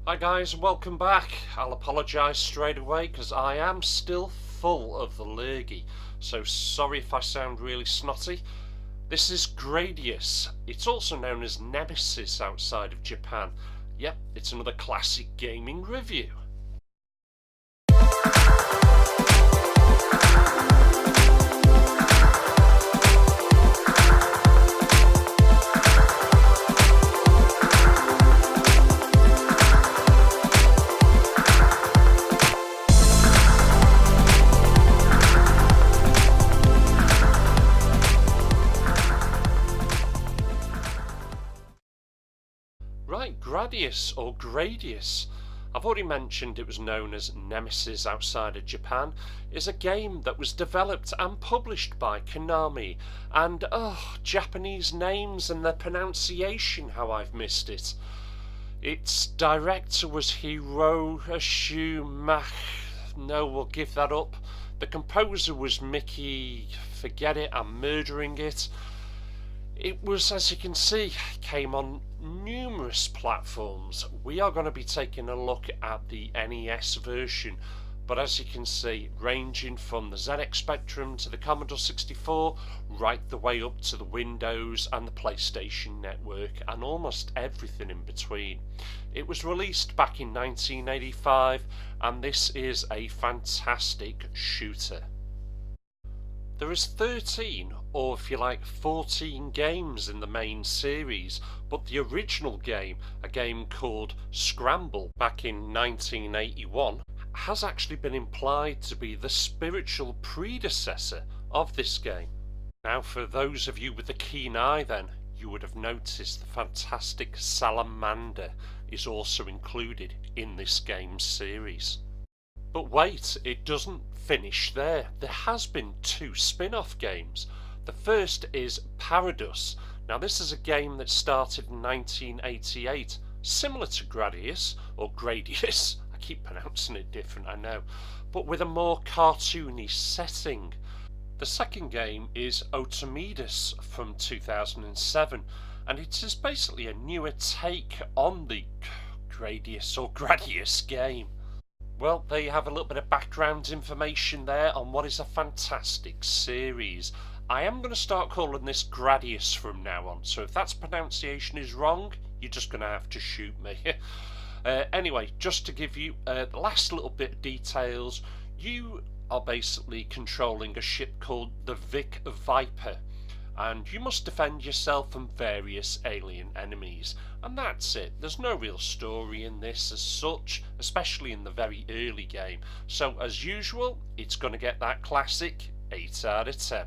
Hi guys, and welcome back. I'll apologise straight away because I am still full of the lurgy, so sorry if I sound really snotty. This is Gradius. It's also known as Nemesis outside of Japan. Yep, it's another classic gaming review. Right, Gradius or Gradius, I've already mentioned it was known as Nemesis outside of Japan, is a game that was developed and published by Konami, and Japanese names and their pronunciation, how I've missed it. Its director was Hiroshi no, we'll give that up. The composer was Mickey, forget it, I'm murdering it. It was, as you can see, came on numerous platforms. We are going to be taking a look at the NES version, but as you can see, ranging from the ZX Spectrum to the Commodore 64, right the way up to the Windows and the PlayStation Network, and almost everything in between. It was released back in 1985, and this is a fantastic shooter. There is 13, or if you like 14 games in the main series, but the original game, a game called Scramble back in 1981, has actually been implied to be the spiritual predecessor of this game. Now for those of you with a keen eye then, you would have noticed the fantastic salamander is also included in this game series. But wait, it doesn't finish there. There has been 2 spin-off games. The first is Gradius. Now this is a game that started in 1988, similar to Gradius, or Gradius, I keep pronouncing it different, I know, but with a more cartoony setting. The second game is Ep146 from 2007, and it is basically a newer take on the Gradius or Gradius game. Well, there you have a little bit of background information there on what is a fantastic series. I am going to start calling this Gradius from now on, so if that pronunciation is wrong, you're just going to have to shoot me. Anyway, just to give you the last little bit of details, you are basically controlling a ship called the Vic Viper, and you must defend yourself from various alien enemies, and that's it. There's no real story in this as such, especially in the very early game, so as usual it's going to get that classic 8 out of 10.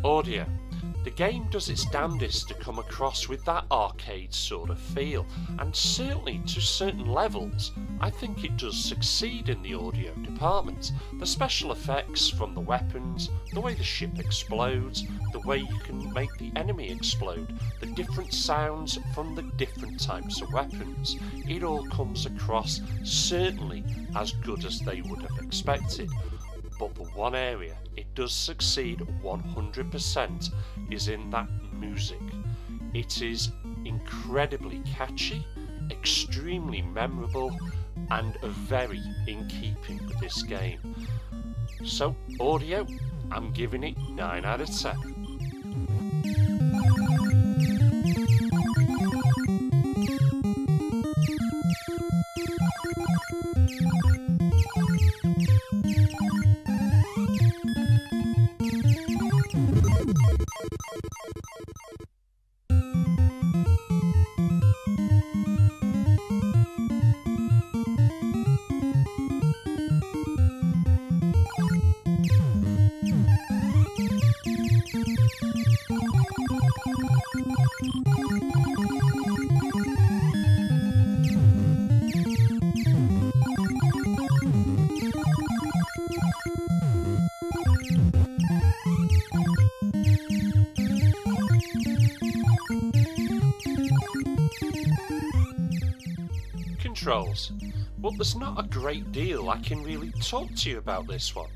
Audio. The game does its damnedest to come across with that arcade sort of feel, and certainly to certain levels I think it does succeed in the audio department. The special effects from the weapons, the way the ship explodes, the way you can make the enemy explode, the different sounds from the different types of weapons, it all comes across certainly as good as they would have expected. But the one area it does succeed 100% is in that music. It is incredibly catchy, extremely memorable, and very in keeping with this game. So, audio, I'm giving it 9 out of 10. controls? Well, there's not a great deal I can really talk to you about this one.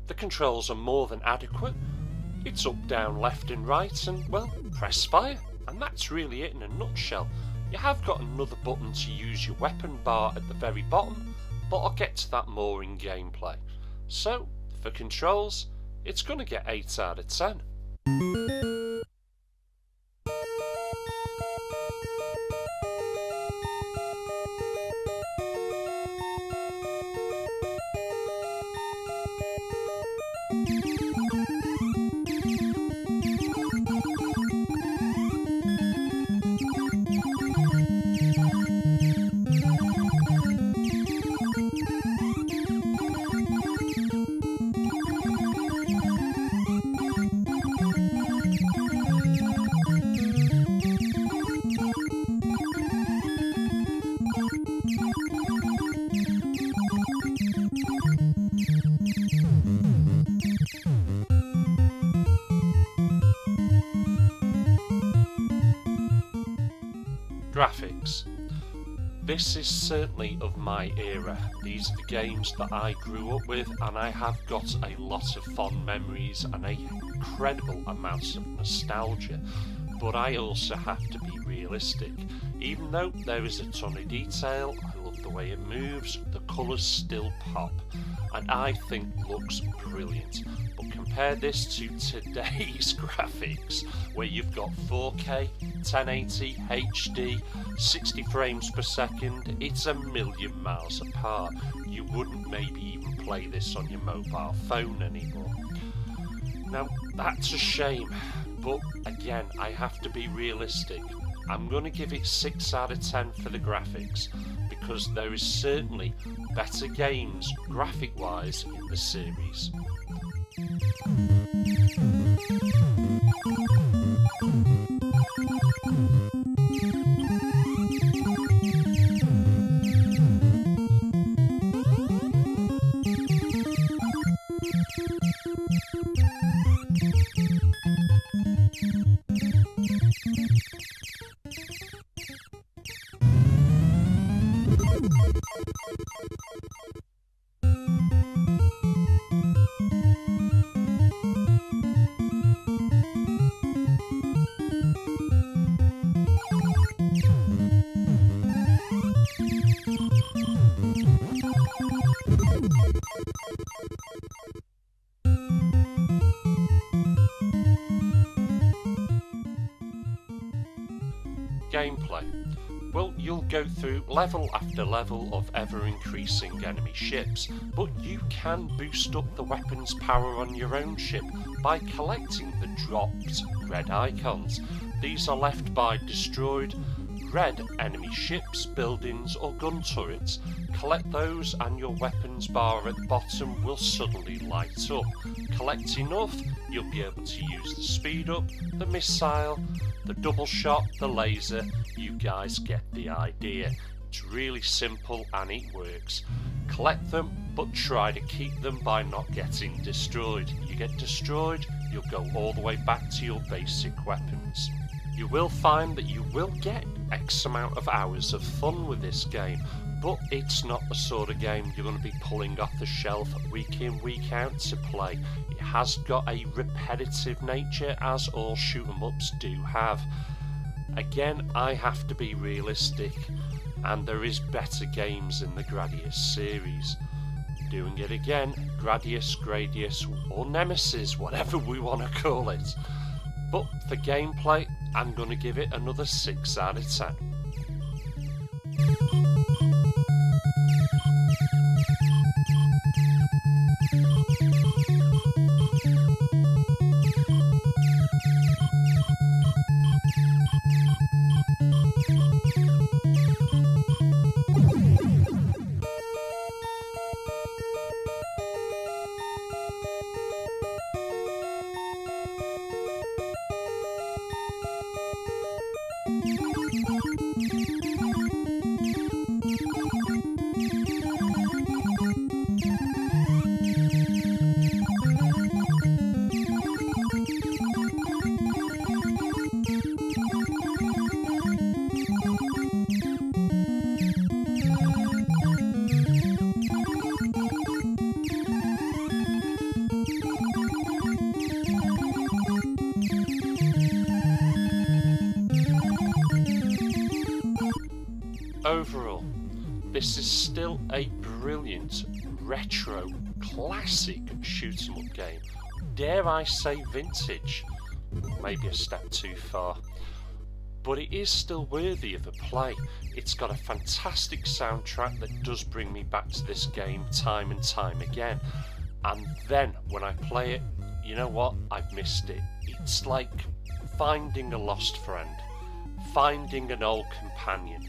The controls are more than adequate. It's up, down, left and right and, well, press fire. And that's really it in a nutshell. You have got another button to use your weapon bar at the very bottom, but I'll get to that more in gameplay. So, for controls, it's going to get 8 out of 10. Graphics. This is certainly of my era. These are the games that I grew up with, and I have got a lot of fond memories and an incredible amount of nostalgia. But I also have to be realistic. Even though there is a ton of detail, I love the way it moves, the colours still pop, and I think looks brilliant. But compare this to today's graphics, where you've got 4K, 1080, HD, 60 frames per second, it's a million miles apart. You wouldn't maybe even play this on your mobile phone anymore. Now, that's a shame, but again, I have to be realistic. I'm going to give it 6 out of 10 for the graphics, because there is certainly better games, graphic-wise, in the series. Gameplay. Well, you'll go through level after level of ever-increasing enemy ships, but you can boost up the weapon's power on your own ship by collecting the dropped red icons. These are left by destroyed red enemy ships, buildings or gun turrets. Collect those and your weapons bar at the bottom will suddenly light up. Collect enough, you'll be able to use the speed up, the missile, the double shot, the laser. You guys get the idea. It's really simple and it works. Collect them, but try to keep them by not getting destroyed. You get destroyed, you'll go all the way back to your basic weapons. You will find that you will get X amount of hours of fun with this game, but it's not the sort of game you're going to be pulling off the shelf week in, week out to play. It has got a repetitive nature, as all shoot 'em ups do have. Again, I have to be realistic, and there is better games in the Gradius series. Doing it again, Gradius, or Nemesis, whatever we want to call it. But for gameplay, I'm going to give it another 6 out of 10. Overall, this is still a brilliant, retro, classic shoot 'em up game. Dare I say vintage? Maybe a step too far. But it is still worthy of a play. It's got a fantastic soundtrack that does bring me back to this game time and time again. And then when I play it, you know what? I've missed it. It's like finding a lost friend, finding an old companion.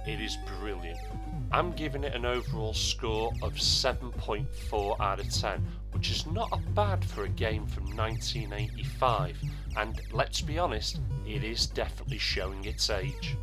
It is brilliant. I'm giving it an overall score of 7.4 out of 10, which is not bad for a game from 1985, and let's be honest, it is definitely showing its age.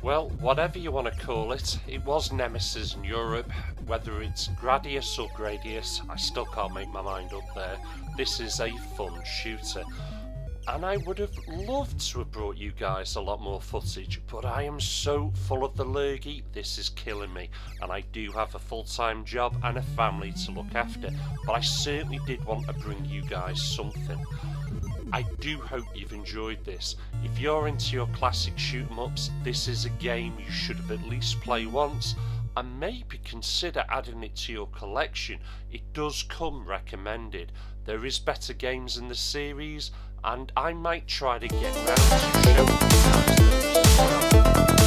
Well, whatever you want to call it, it was Nemesis in Europe. Whether it's Gradius or Gradius, I still can't make my mind up there. This is a fun shooter. And I would have loved to have brought you guys a lot more footage, but I am so full of the lurgy, this is killing me. And I do have a full-time job and a family to look after, but I certainly did want to bring you guys something. I do hope you've enjoyed this. If you're into your classic shoot 'em ups, this is a game you should have at least played once, and maybe consider adding it to your collection. It does come recommended. There is better games in the series, and I might try to get round to showing you guys those as well.